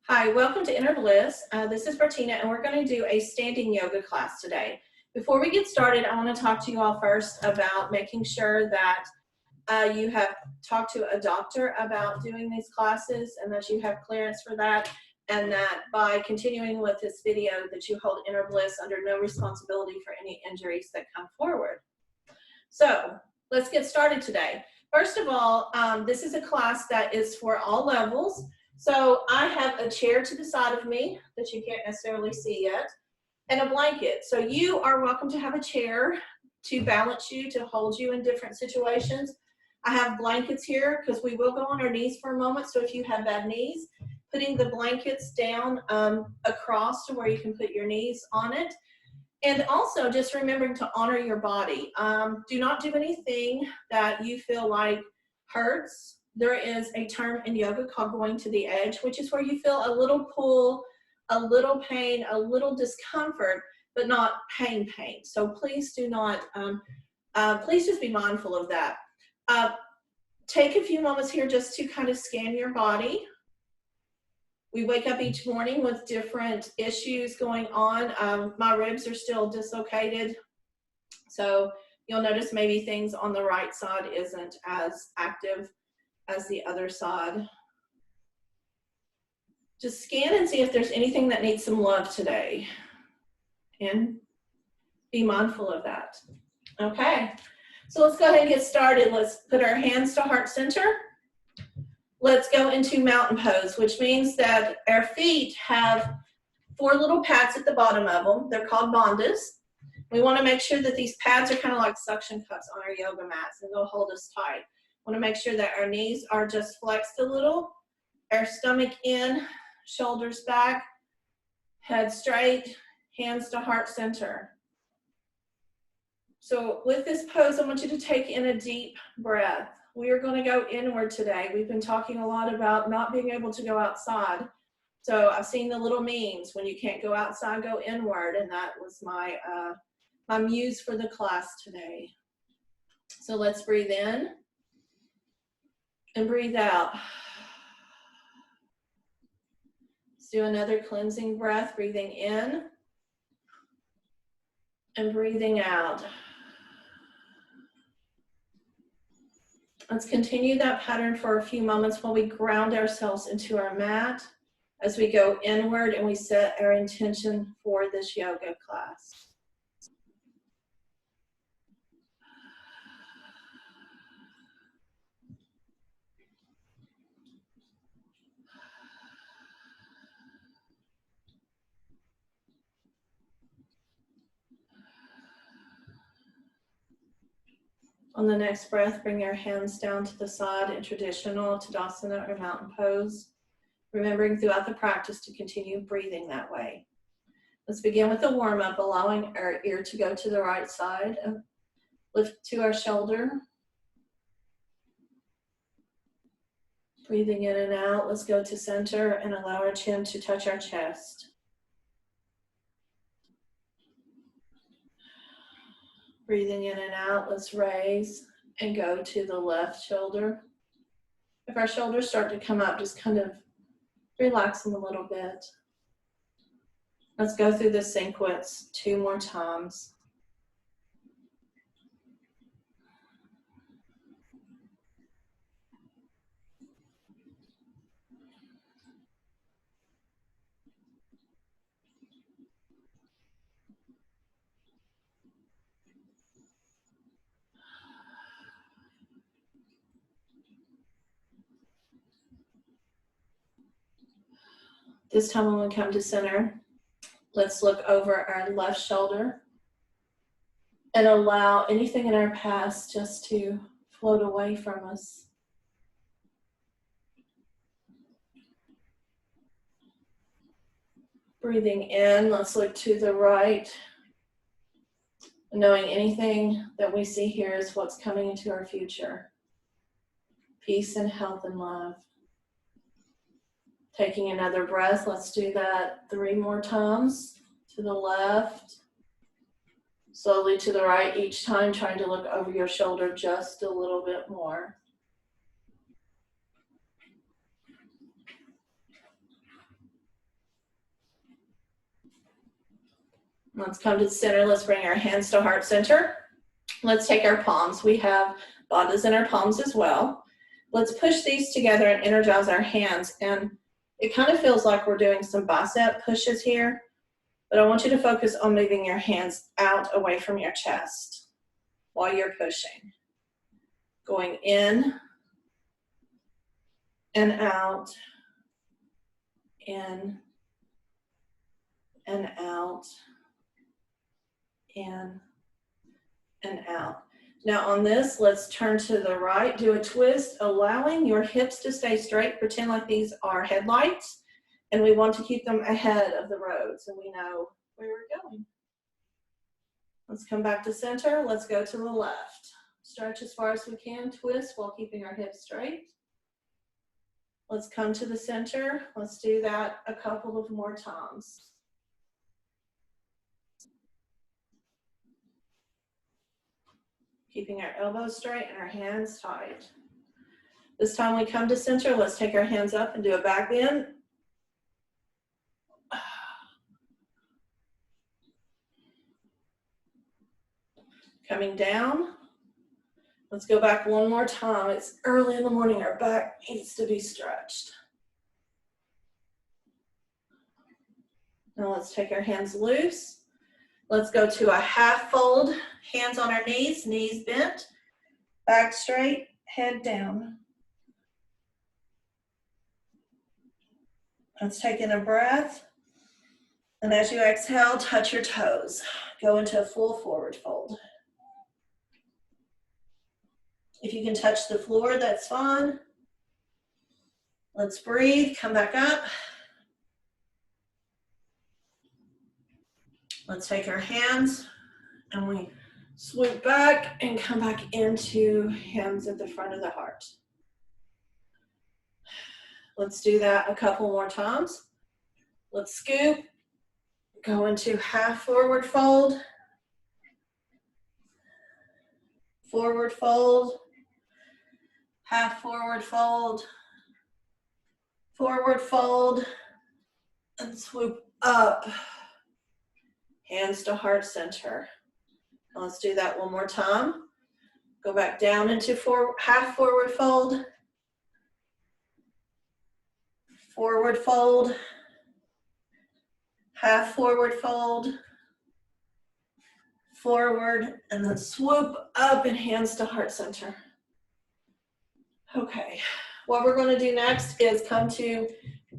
Hi, welcome to Inner Bliss. This is Bertina, and we're going to do a standing yoga class today. Before we get started, I want to talk to you all first about making sure that you have talked to a doctor about doing these classes and that you have clearance for that, and that by continuing with this video that you hold Inner Bliss under no responsibility for any injuries that come forward. So let's get started today. First of all, this is a class that is for all levels. So I have a chair to the side of me that you can't necessarily see yet, and a blanket. So you are welcome to have a chair to balance you, to hold you in different situations. I have blankets here because we will go on our knees for a moment. So if you have bad knees, putting the blankets down across to where you can put your knees on it. And also just remembering to honor your body. Do not do anything that you feel like hurts. There is a term in yoga called going to the edge, which is where you feel a little pull, a little pain, a little discomfort, but not pain. So please do not, please just be mindful of that. Take a few moments here just to kind of scan your body. We wake up each morning with different issues going on. My ribs are still dislocated. So you'll notice maybe things on the right side isn't as active as the other side. Just scan and see if there's anything that needs some love today. And be mindful of that. Okay, so let's go ahead and get started. Let's put our hands to heart center. Let's go into mountain pose, which means that our feet have 4 little pads at the bottom of them. They're called bandhas. We want to make sure that these pads are kind of like suction cups on our yoga mats, and they'll hold us tight. Want to make sure that our knees are just flexed a little, our stomach in, shoulders back, head straight, hands to heart center. So with this pose, I want you to take in a deep breath. We are going to go inward today. We've been talking a lot about not being able to go outside. So I've seen the little memes, when you can't go outside, go inward, and that was my, my muse for the class today. So let's breathe in. And breathe out. Let's do another cleansing breath, breathing in and breathing out. Let's continue that pattern for a few moments while we ground ourselves into our mat as we go inward and we set our intention for this yoga class. On the next breath, bring your hands down to the side in traditional Tadasana or mountain pose, remembering throughout the practice to continue breathing that way. Let's begin with the warm-up, allowing our ear to go to the right side. Lift to our shoulder. Breathing in and out, let's go to center and allow our chin to touch our chest. Breathing in and out, let's raise and go to the left shoulder. If our shoulders start to come up, just kind of relax them a little bit. Let's go through this sequence 2 more times. This time when we come to center, let's look over our left shoulder and allow anything in our past just to float away from us. Breathing in, let's look to the right, knowing anything that we see here is what's coming into our future. Peace and health and love. Taking another breath, let's do that 3 more times. To the left, slowly to the right, each time trying to look over your shoulder just a little bit more. Let's come to the center. Let's bring our hands to heart center. Let's take our palms. We have bandhas in our palms as well. Let's push these together and energize our hands. And it kind of feels like we're doing some bicep pushes here, but I want you to focus on moving your hands out away from your chest while you're pushing. Going in and out, in and out, in and out. Now on this, let's turn to the right, do a twist, allowing your hips to stay straight. Pretend like these are headlights, and we want to keep them ahead of the road so we know where we're going. Let's come back to center. Let's go to the left. Stretch as far as we can, twist while keeping our hips straight. Let's come to the center. Let's do that a couple of more times. Keeping our elbows straight and our hands tight. This time we come to center, let's take our hands up and do a back bend. Coming down. Let's go back one more time. It's early in the morning, our back needs to be stretched. Now let's take our hands loose. Let's go to a half fold, hands on our knees, knees bent, back straight, head down. Let's take in a breath. And as you exhale, touch your toes. Go into a full forward fold. If you can touch the floor, that's fine. Let's breathe, come back up. Let's take our hands and we swoop back and come back into hands at the front of the heart. Let's do that a couple more times. Let's scoop, go into half forward fold, forward fold, half forward fold, forward fold, and swoop up. Hands to heart center. Let's do that one more time. Go back down into half forward fold, forward fold, half forward fold, forward, and then swoop up and hands to heart center. Okay, what we're going to do next is come to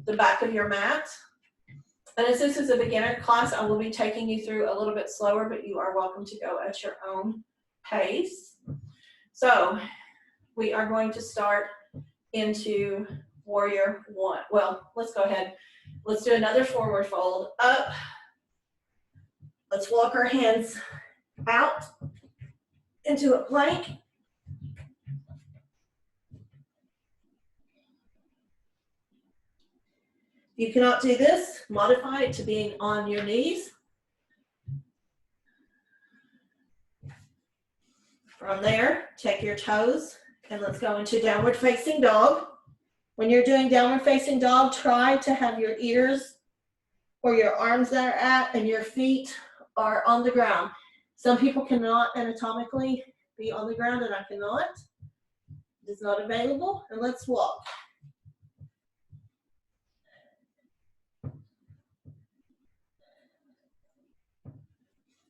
the back of your mat. And as this is a beginner class, I will be taking you through a little bit slower, but you are welcome to go at your own pace. So we are going to start into warrior one. Well, let's go ahead. Let's do another forward fold, up. Let's walk our hands out into a plank. If you cannot do this, modify it to being on your knees. From there, take your toes and let's go into downward facing dog. When you're doing downward facing dog, try to have your ears where your arms are at and your feet are on the ground. Some people cannot anatomically be on the ground and I cannot. It is not available. And let's walk.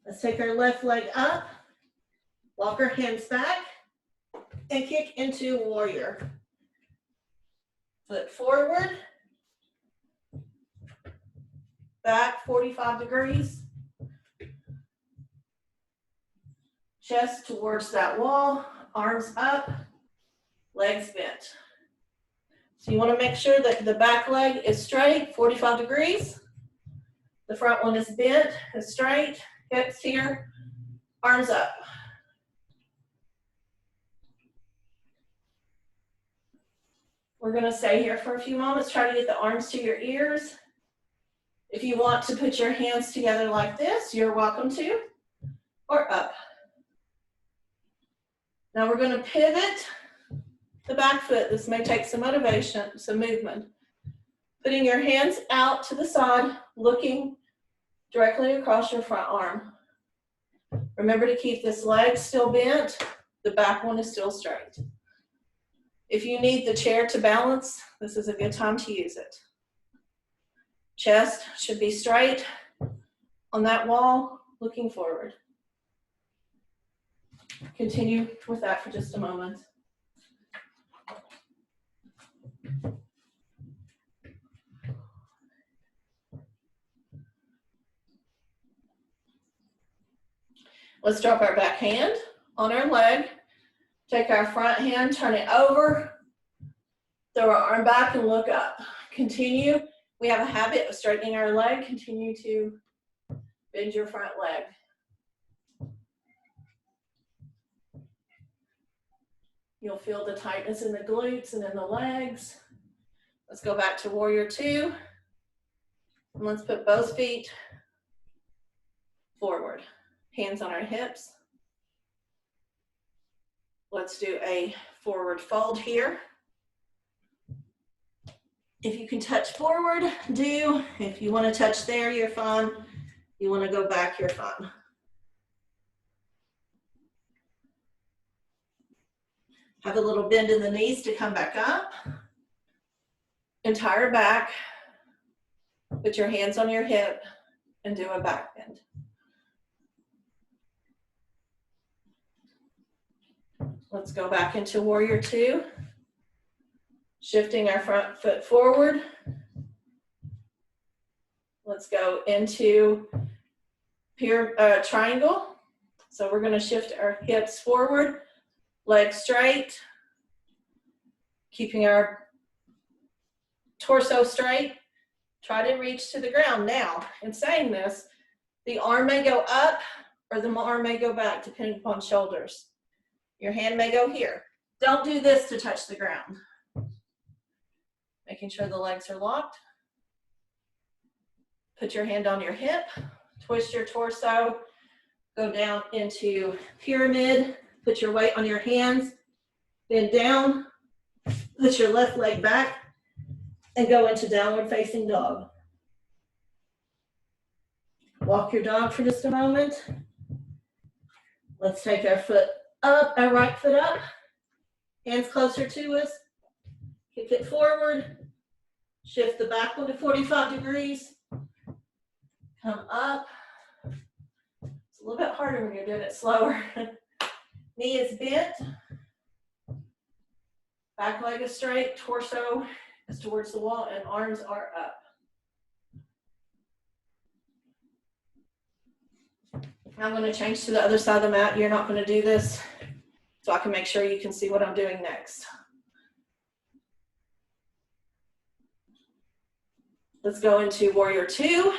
Let's take our left leg up, walk our hands back, and kick into warrior. Foot forward, back 45 degrees, chest towards that wall, arms up, legs bent. So you want to make sure that the back leg is straight, 45 degrees. The front one is bent, is straight. Hips here, arms up. We're going to stay here for a few moments. Try to get the arms to your ears. If you want to put your hands together like this, you're welcome to, or up. Now we're going to pivot the back foot. This may take some motivation, some movement. Putting your hands out to the side, looking directly across your front arm. Remember to keep this leg still bent, the back one is still straight. If you need the chair to balance, this is a good time to use it. Chest should be straight on that wall, looking forward. Continue with that for just a moment. Let's drop our back hand on our leg. Take our front hand, turn it over, throw our arm back and look up. Continue. We have a habit of straightening our leg. Continue to bend your front leg. You'll feel the tightness in the glutes and in the legs. Let's go back to warrior two. And let's put both feet forward. Hands on our hips. Let's do a forward fold here. If you can touch forward, do. If you want to touch there, you're fine. You want to go back, you're fine. Have a little bend in the knees to come back up. Entire back. Put your hands on your hip and do a back bend. Let's go back into warrior two. Shifting our front foot forward. Let's go into triangle. So we're going to shift our hips forward, legs straight, keeping our torso straight. Try to reach to the ground. Now, in saying this, the arm may go up or the arm may go back depending upon shoulders. Your hand may go here. Don't do this to touch the ground. Making sure the legs are locked. Put your hand on your hip, twist your torso, go down into pyramid, put your weight on your hands, bend down, put your left leg back, and go into downward facing dog. Walk your dog for just a moment. Let's take our foot up, our right foot up, hands closer to us, kick it forward, shift the back one to 45 degrees, come up. It's a little bit harder when you're doing it slower. Knee is bent, back leg is straight, torso is towards the wall, and arms are up. I'm going to change to the other side of the mat. You're not going to do this, so I can make sure you can see what I'm doing next. Let's go into warrior two.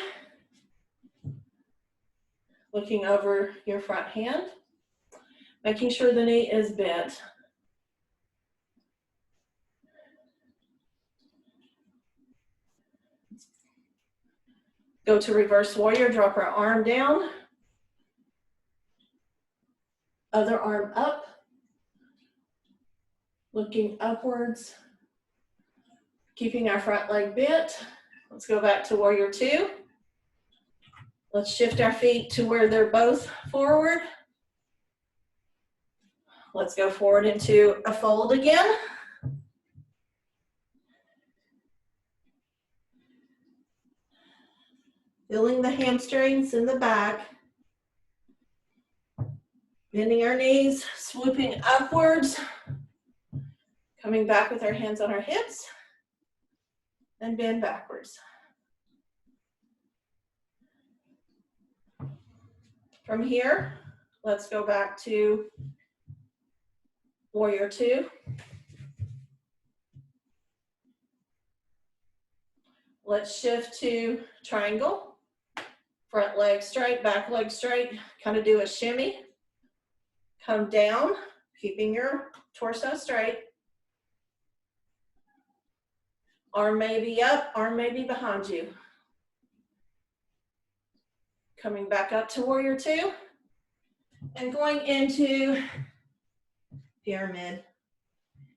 Looking over your front hand, making sure the knee is bent. Go to reverse warrior, drop our arm down. Other arm up, looking upwards, keeping our front leg bent. Let's go back to warrior two. Let's shift our feet to where they're both forward. Let's go forward into a fold again. Feeling the hamstrings in the back. Bending our knees, swooping upwards. Coming back with our hands on our hips. And bend backwards. From here, let's go back to warrior two. Let's shift to triangle. Front leg straight, back leg straight. Kind of do a shimmy. Come down, keeping your torso straight. Arm may be up, arm may be behind you. Coming back up to warrior two. And going into pyramid.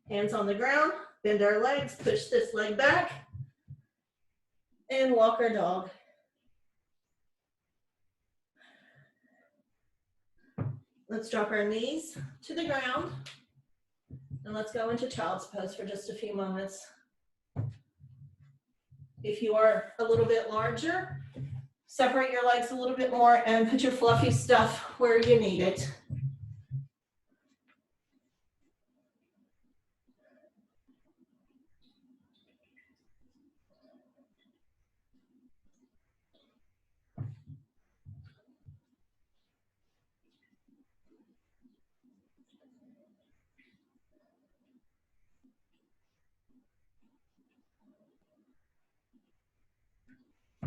Hands on the ground, bend our legs, push this leg back. And walk our dog. Let's drop our knees to the ground. And let's go into child's pose for just a few moments. If you are a little bit larger, separate your legs a little bit more and put your fluffy stuff where you need it.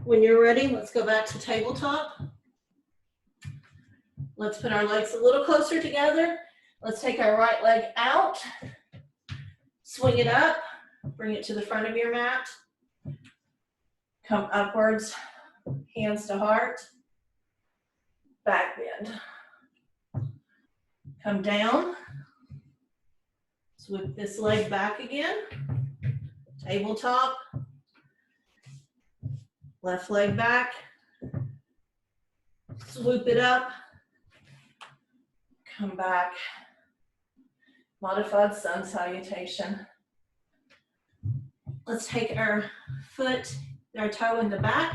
When you're ready, let's go back to tabletop. Let's put our legs a little closer together. Let's take our right leg out, swing it up, bring it to the front of your mat. Come upwards, hands to heart, back bend. Come down, swoop this leg back again, tabletop, left leg back, swoop it up, come back, modified sun salutation. Let's take our foot, our toe in the back,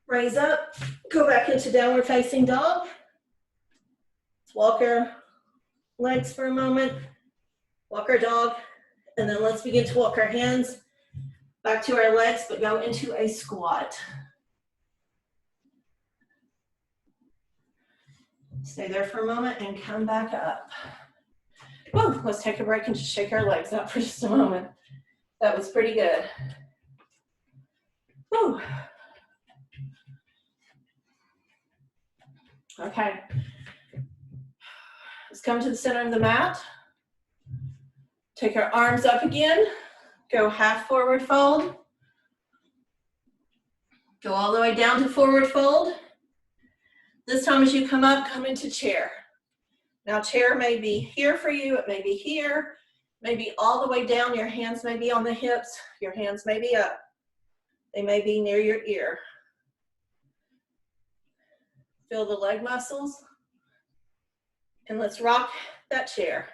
raise up, go back into downward facing dog. Let's walk our legs for a moment, walk our dog, and then let's begin to walk our hands back to our legs, but go into a squat. Stay there for a moment and come back up. Whoa, let's take a break and just shake our legs out for just a moment. That was pretty good. Whew. Okay. Let's come to the center of the mat. Take our arms up again. Go half forward fold. Go all the way down to forward fold. This time as you come up, come into chair. Now chair may be here for you, it may be here, maybe all the way down. Your hands may be on the hips, your hands may be up. They may be near your ear. Feel the leg muscles. And let's rock that chair.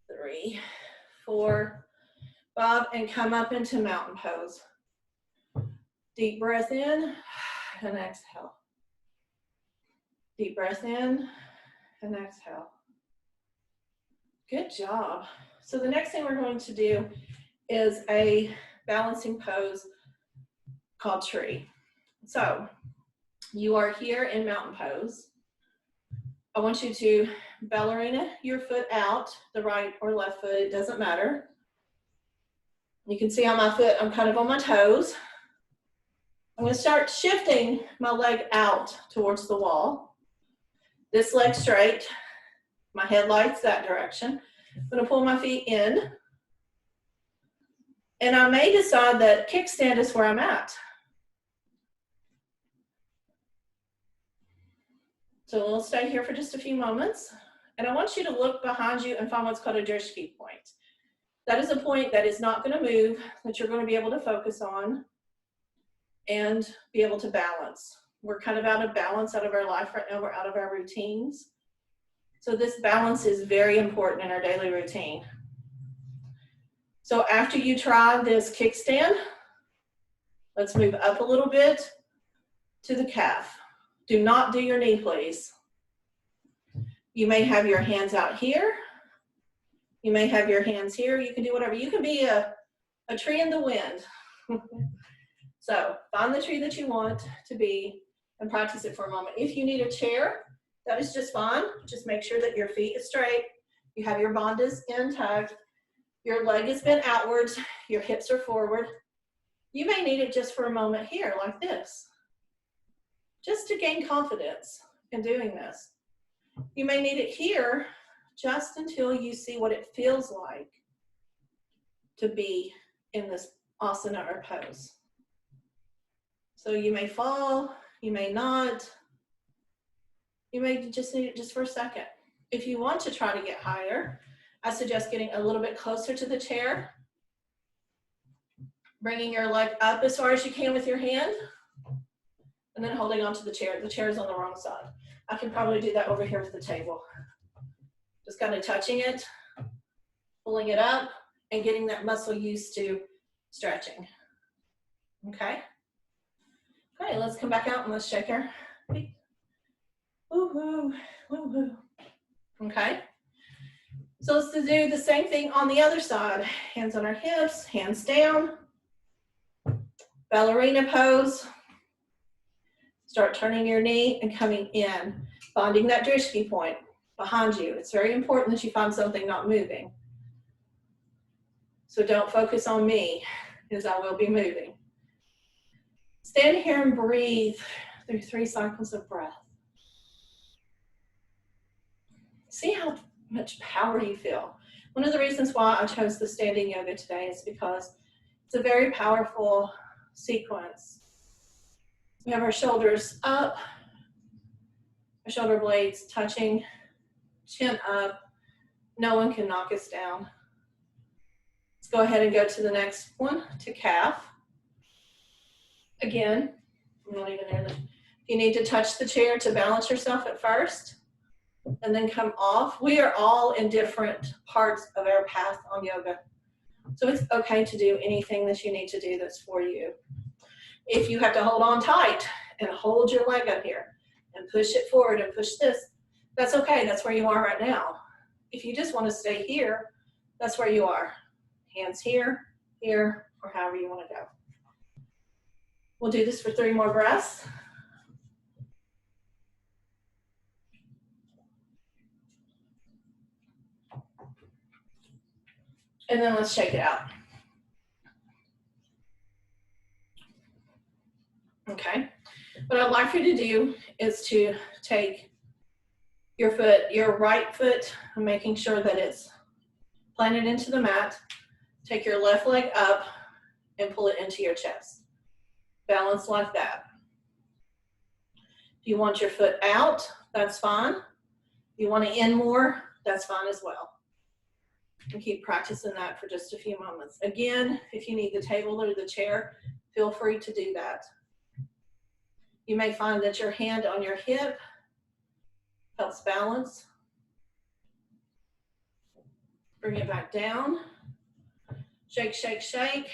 3, 4, 5, and come up into mountain pose. Deep breath in and exhale. Deep breath in and exhale. Good job. So the next thing we're going to do is a balancing pose called tree. So you are here in mountain pose. I want you to ballerina your foot out, the right or left foot, it doesn't matter. You can see on my foot, I'm kind of on my toes. I'm going to start shifting my leg out towards the wall. This leg straight, my headlights that direction. I'm going to pull my feet in. And I may decide that kickstand is where I'm at. So we'll stay here for just a few moments. And I want you to look behind you and find what's called a drishti point. That is a point that is not going to move, that you're going to be able to focus on and be able to balance. We're kind of out of balance out of our life right now. We're out of our routines. So this balance is very important in our daily routine. So after you try this kickstand, let's move up a little bit to the calf. Do not do your knee, please. You may have your hands out here. You may have your hands here. You can do whatever. You can be a tree in the wind. So find the tree that you want to be and practice it for a moment. If you need a chair, that is just fine. Just make sure that your feet is straight. You have your bandhas intact. Your leg is bent outwards. Your hips are forward. You may need it just for a moment here, like this, just to gain confidence in doing this. You may need it here just until you see what it feels like to be in this asana or pose. So you may fall, you may not, you may just need it just for a second. If you want to try to get higher, I suggest getting a little bit closer to the chair, bringing your leg up as far as you can with your hand, and then holding onto the chair. The chair is on the wrong side. I can probably do that over here with the table. Just kind of touching it, pulling it up, and getting that muscle used to stretching. Okay? Okay, let's come back out and let's shake our feet. Woo-hoo, woo-hoo. Okay? So let's do the same thing on the other side. Hands on our hips, hands down. Ballerina pose. Start turning your knee and coming in, finding that drishti point behind you. It's very important that you find something not moving. So don't focus on me, because I will be moving. Stand here and breathe through 3 cycles of breath. See how much power you feel. One of the reasons why I chose the standing yoga today is because it's a very powerful sequence. We have our shoulders up, our shoulder blades touching, chin up. No one can knock us down. Let's go ahead and go to the next one, to calf. Again, I'm not even near the, you need to touch the chair to balance yourself at first, and then come off. We are all in different parts of our path on yoga. So it's okay to do anything that you need to do that's for you. If you have to hold on tight and hold your leg up here and push it forward and push this, that's okay. That's where you are right now. If you just want to stay here, that's where you are. Hands here, here, or however you want to go. We'll do this for 3 more breaths. And then let's shake it out. Okay. What I'd like for you to do is to take your foot, your right foot, making sure that it's planted into the mat. Take your left leg up and pull it into your chest. Balance like that. If you want your foot out, that's fine. If you want to in more, that's fine as well. And keep practicing that for just a few moments. Again, if you need the table or the chair, feel free to do that. You may find that your hand on your hip helps balance. Bring it back down. Shake, shake, shake.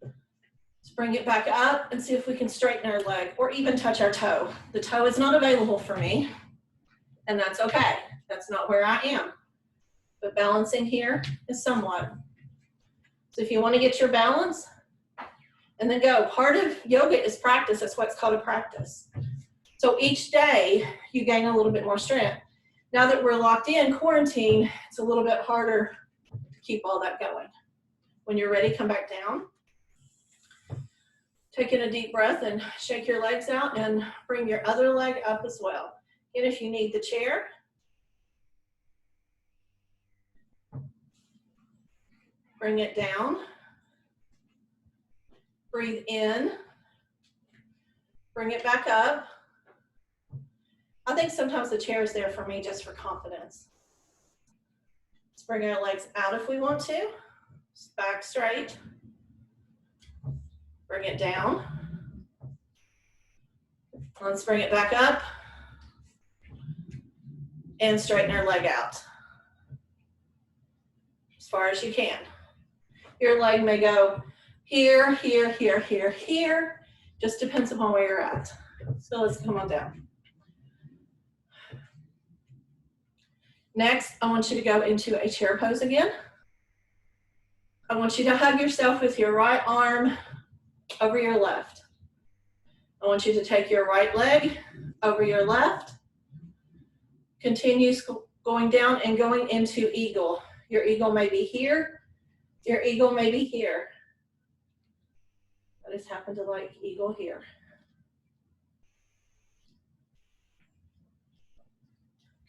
Let's bring it back up and see if we can straighten our leg or even touch our toe. The toe is not available for me, and that's okay. That's not where I am. But balancing here is somewhat. So if you want to get your balance, and then go. Part of yoga is practice. That's what's called a practice. So each day you gain a little bit more strength. Now that we're locked in quarantine, it's a little bit harder to keep all that going. When you're ready, come back down. Take in a deep breath and shake your legs out and bring your other leg up as well. And if you need the chair, bring it down. Breathe in, bring it back up. I think sometimes the chair is there for me just for confidence. Let's bring our legs out if we want to. Back straight. Bring it down. Let's bring it back up. And straighten our leg out. As far as you can. Your leg may go here, here, here, here, here. Just depends upon where you're at. So let's come on down. Next, I want you to go into a chair pose again. I want you to hug yourself with your right arm over your left. I want you to take your right leg over your left. Continue going down and going into eagle. Your eagle may be here. Your eagle may be here. I just happen to like eagle here.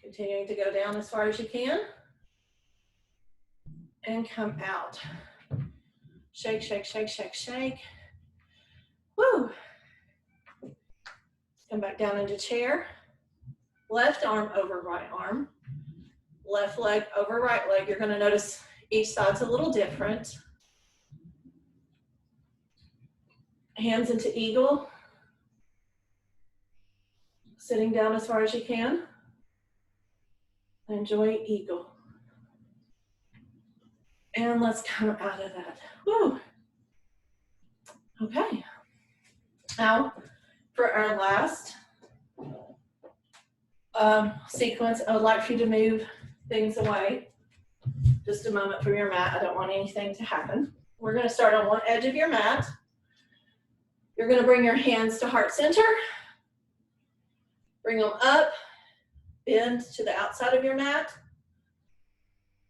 Continuing to go down as far as you can. And come out. Shake, shake, shake, shake, shake. Woo! Come back down into chair. Left arm over right arm. Left leg over right leg. You're going to notice each side's a little different. Hands into eagle. Sitting down as far as you can. Enjoy eagle. And let's come out of that. Woo. Okay. Now, for our last sequence, I would like for you to move things away. Just a moment from your mat. I don't want anything to happen. We're going to start on one edge of your mat. You're going to bring your hands to heart center. Bring them up. Bend to the outside of your mat.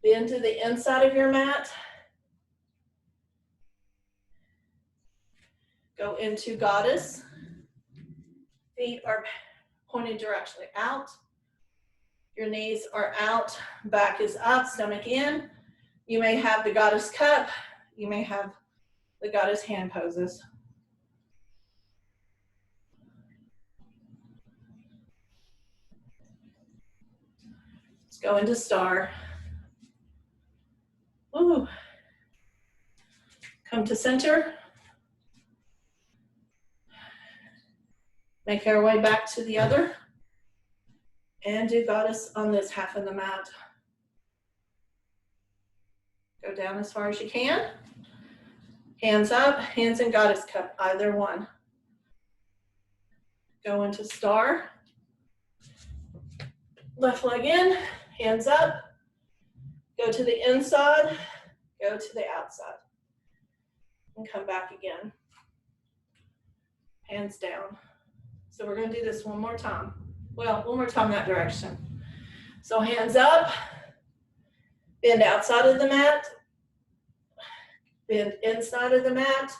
Bend to the inside of your mat. Go into goddess. Feet are pointed directly out. Your knees are out, back is up, stomach in. You may have the goddess cup. You may have the goddess hand poses. Let's go into star. Ooh. Come to center. Make our way back to the other. And do goddess on this half of the mat. Go down as far as you can. Hands up, hands in goddess cup, either one. Go into star. Left leg in, hands up. Go to the inside, go to the outside. And come back again. Hands down. So we're going to do this one more time. Well, one more time that direction. So hands up, bend outside of the mat, bend inside of the mat,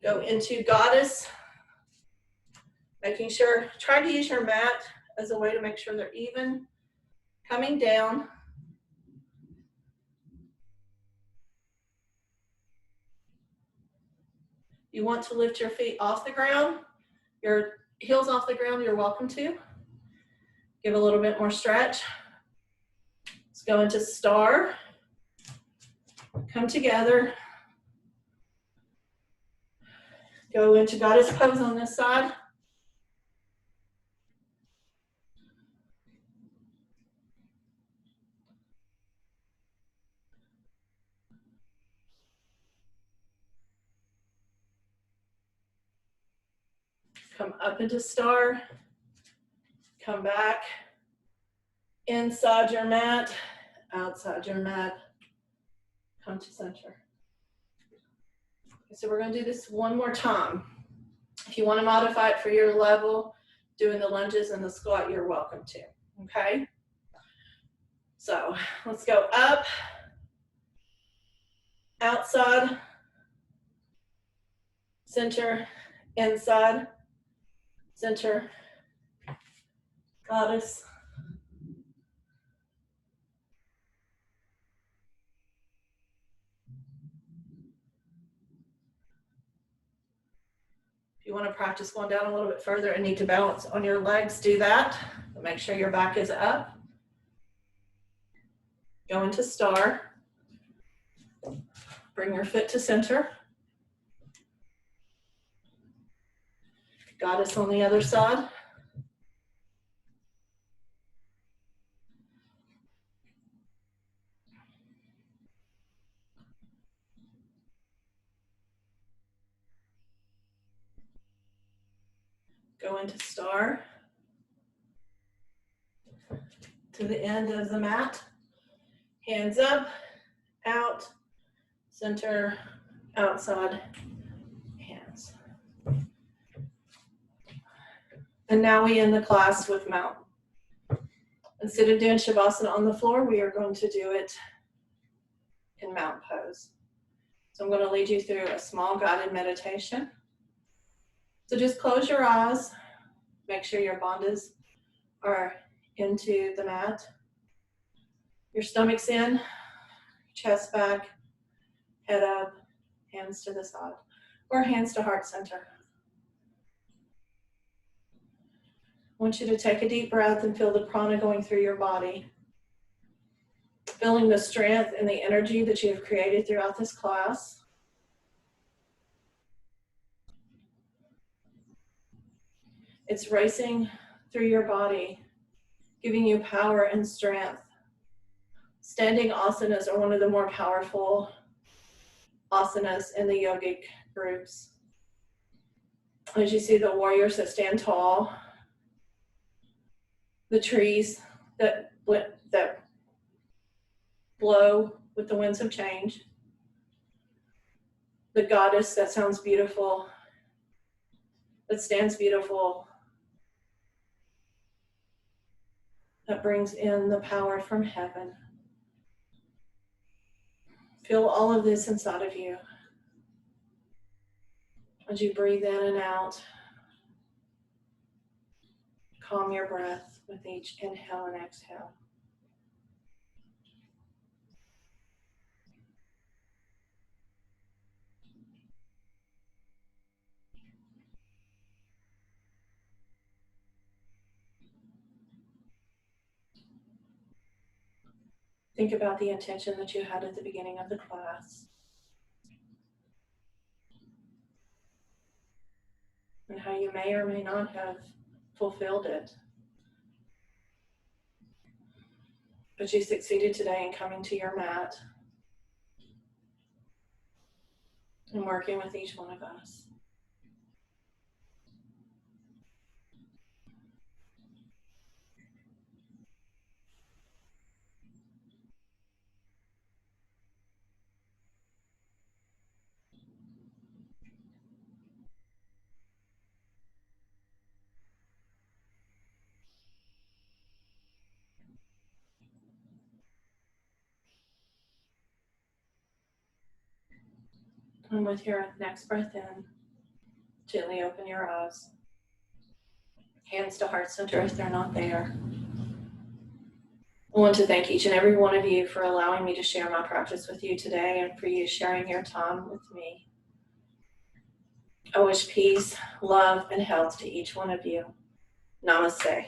go into goddess, making sure, try to use your mat as a way to make sure they're even, coming down. You want to lift your feet off the ground, your heels off the ground, you're welcome to. Give a little bit more stretch. Let's go into star. Come together. Go into goddess pose on this side. Come up into star. Come back. Inside your mat, outside your mat. Come to center. So we're going to do this one more time. If you want to modify it for your level, doing the lunges and the squat, you're welcome to. Okay? So let's go up, outside, center, inside, center, goddess. If you want to practice going down a little bit further and need to balance on your legs, do that. But make sure your back is up. Go into star. Bring your foot to center. Goddess on the other side. Go into star. To the end of the mat. Hands up, out, center, outside, hands. And now we end the class with mount. Instead of doing Shavasana on the floor, we are going to do it in mount pose. So I'm going to lead you through a small guided meditation. So just close your eyes. Make sure your bandhas are into the mat. Your stomach's in, chest back, head up, hands to the side, or hands to heart center. I want you to take a deep breath and feel the prana going through your body. Feeling the strength and the energy that you have created throughout this class. It's racing through your body, giving you power and strength. Standing asanas are one of the more powerful asanas in the yogic groups. As you see the warriors that stand tall, the trees that blow with the winds of change, the goddess that sounds beautiful, that stands beautiful, that brings in the power from heaven. Feel all of this inside of you. As you breathe in and out, calm your breath with each inhale and exhale. Think about the intention that you had at the beginning of the class and how you may or may not have fulfilled it. But you succeeded today in coming to your mat and working with each one of us. And with your next breath in, gently open your eyes. Hands to heart center if they're not there. I want to thank each and every one of you for allowing me to share my practice with you today and for you sharing your time with me. I wish peace, love, and health to each one of you. Namaste.